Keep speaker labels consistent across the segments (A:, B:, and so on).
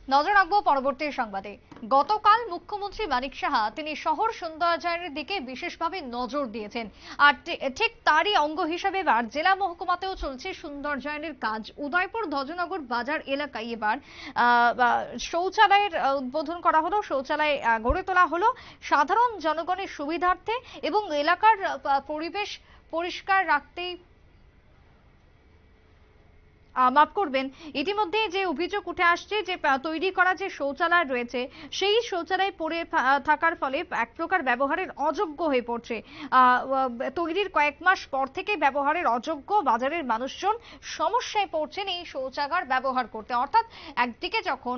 A: নজর রাখবো পরবর্তী সংবাদে। গতকাল মুখ্যমন্ত্রী মানিক সাহা তিনি শহর সৌন্দর্যায়নের দিকে বিশেষভাবে নজর দিয়েছেন। আর ঠিক তারই অঙ্গ হিসেবে এবার জেলা মহকুমাতেও চলছে সৌন্দর্যায়নের কাজ। উদয়পুর ধ্বজনগর বাজার এলাকায় এবার শৌচালয়ের উদ্বোধন করা হলো, শৌচালয় গড়ে তোলা হলো সাধারণ জনগণের সুবিধার্থে এবং এলাকার পরিবেশ পরিষ্কার রাখতেই। মাফ করবেন, ইতিমধ্যে যে অভিযোগ উঠে আসছে যে তৈরি করা যে শৌচালয় রয়েছে সেই শৌচালয় পড়ে থাকার ফলে এক প্রকার ব্যবহারের অযোগ্য হয়ে পড়ছে। তৈরির কয়েক মাস পর থেকে ব্যবহারের অযোগ্য, বাজারের মানুষজন সমস্যায় পড়ছেন এই শৌচাগার ব্যবহার করতে। অর্থাৎ একদিকে যখন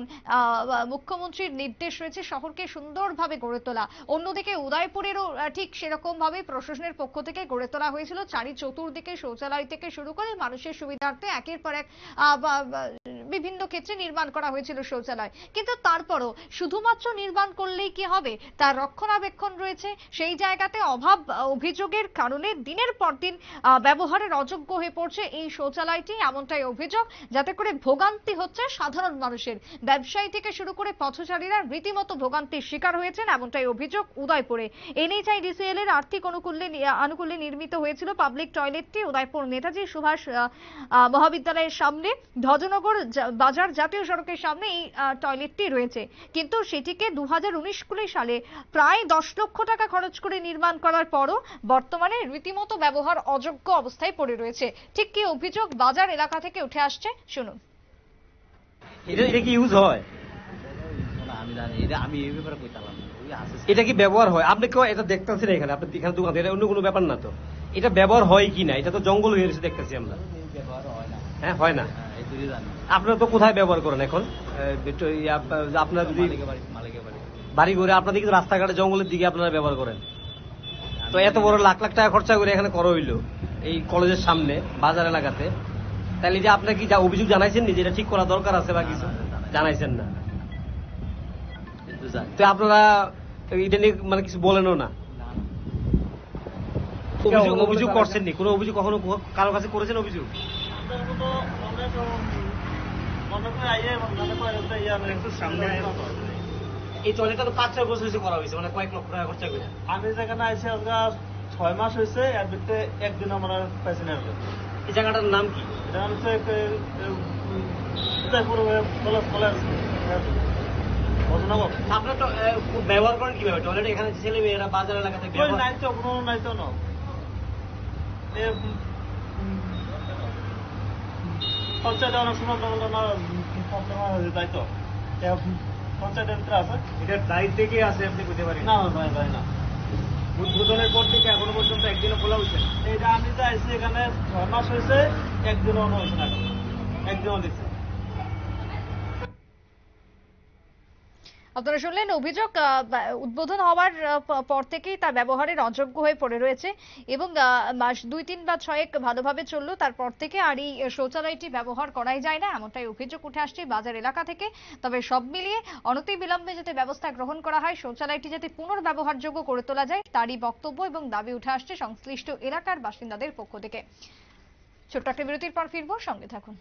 A: মুখ্যমন্ত্রীর নির্দেশ রয়েছে শহরকে সুন্দরভাবে গড়ে তোলা, অন্যদিকে উদয়পুরেরও ঠিক সেরকম ভাবে প্রশাসনের পক্ষ থেকে গড়ে তোলা হয়েছিল চারি চতুর্দিকে শৌচালয় থেকে শুরু করে মানুষের সুবিধার্থে একের পর এক বিভিন্ন ক্ষেত্রে নির্মাণ করা হয়েছিল শৌচালয়। কিন্তু তারপরও শুধুমাত্র নির্মাণ করলেই কি হবে, তার রক্ষণাবেক্ষণ রয়েছে। সেই জায়গাতে অভাব অভিযোগের কারণে দিনের পর দিন ব্যবহারের অযোগ্য হয়ে পড়ছে এই শৌচালয়টি, এমনটাই অভিযোগ। যাতে করে ভোগান্তি হচ্ছে সাধারণ মানুষের, ব্যবসায়ী থেকে শুরু করে পথচারীরা রীতিমতো ভোগান্তির শিকার হয়েছেন, এমনটাই অভিযোগ উদয়পুরে। NHIDCL এর আর্থিক আনুকূল্যে নির্মিত হয়েছিল পাবলিক টয়লেটটি উদয়পুর নেতাজি সুভাষ মহাবিদ্যালয়ের সামনে, ধ্বজনগর বাজার জাতীয় সড়কের সামনে এই টয়লেটটি রয়েছে। কিন্তু সেটিকে 2019 সালে প্রায় 10 লক্ষ টাকা খরচ করে নির্মাণ করার পরও বর্তমানে রীতিমতো ব্যবহার অযোগ্য অবস্থায় পড়ে রয়েছে। ঠিক কি অভিযোগ বাজার এলাকা থেকে উঠে আসছে, শুনুন।
B: এটা কি ইউজ হয়?
C: আমি জানি, আমি এই ব্যাপারে কইতালাম।
B: এটা কি ব্যবহার হয়? আপনি কেউ এটা দেখতেছেন এখানে, আপনি এখানে দোকান, এটা অন্য কোনো ব্যাপার না তো। এটা ব্যবহার হয় কি না, এটা তো জঙ্গল হয়ে গেছে দেখতেছি আমরা।
C: ব্যবহার হয় না।
B: হ্যাঁ, হয় না।
C: এইটুকুই জানি।
B: আপনারা তো কোথায় ব্যবহার করেন এখন? আপনার যদি বাড়ি ঘরে, আপনাদের কিন্তু রাস্তাঘাটে জঙ্গলের দিকে আপনারা ব্যবহার করেন। তো এত বড় লাখ লাখ টাকা খরচা করে এখানে করা হইলো এই কলেজের সামনে বাজার এলাকাতে, তাহলে যে আপনার কি যা অভিযোগ জানাইছেন নি যে এটা ঠিক করা দরকার আছে বা কিছু জানাইছেন না? তো আপনারা এটা নিয়ে মানে কিছু বলেনও না, অভিযোগ করছেন নি? কোনো অভিযোগ কখনো কারো কাছে করেছেন অভিযোগ? এই টয়লেটটা তো 5-6 বছর হয়েছে করা হয়েছে, মানে কয়েক লক্ষ টাকা খরচা করে।
C: আমি যেখানে আইসি 6 মাস হয়েছে, এর ভিতরে একদিন আমরা পাইছি না।
B: এই জায়গাটার নাম কি?
C: এটা হচ্ছে কলেজ।
B: আপনারা তো ব্যবহার করেন কিভাবে টয়লেট? এখানে ছেলে মেয়েরা বাজার এলাকা থেকে
C: নাই তো, কোনো নাই তো না। পঞ্চায়েত অনেক সময় তাই তো পঞ্চায়েতের ভিতরে আছে,
B: এটা দায়িত্ব থেকে আছে, আপনি বুঝতে পারেন
C: না? ভাই না,
B: উদ্বোধনের পর থেকে এখনো পর্যন্ত একদিনও খোলা হয়েছে।
C: এইটা আমি তো আইসি এখানে 6 মাস হয়েছে, একদিনও হয়েছে না, একদিনও দিচ্ছে।
A: আপনারা শুনলেন অভিযোগ উদ্বোধন হওয়ার পর থেকেই তা ব্যবহারের অযোগ্য হয়ে পড়ে রয়েছে এবং মাস 2-3 বা 6 ভালোভাবে চললো, তারপর থেকে আর এই শৌচালয়টি ব্যবহার করাই যায় না, এমনটাই অভিযোগ উঠে আসছে বাজার এলাকা থেকে। তবে সব মিলিয়ে অনতিবিলম্বে যাতে ব্যবস্থা গ্রহণ করা হয়, শৌচালয়টি যাতে পুনর্ব্যবহারযোগ্য করে তোলা যায়, তারই বক্তব্য এবং দাবি উঠে আসছে সংশ্লিষ্ট এলাকার বাসিন্দাদের পক্ষ থেকে। ছোট্ট একটা বিরতির পর ফিরবো, সঙ্গে থাকুন।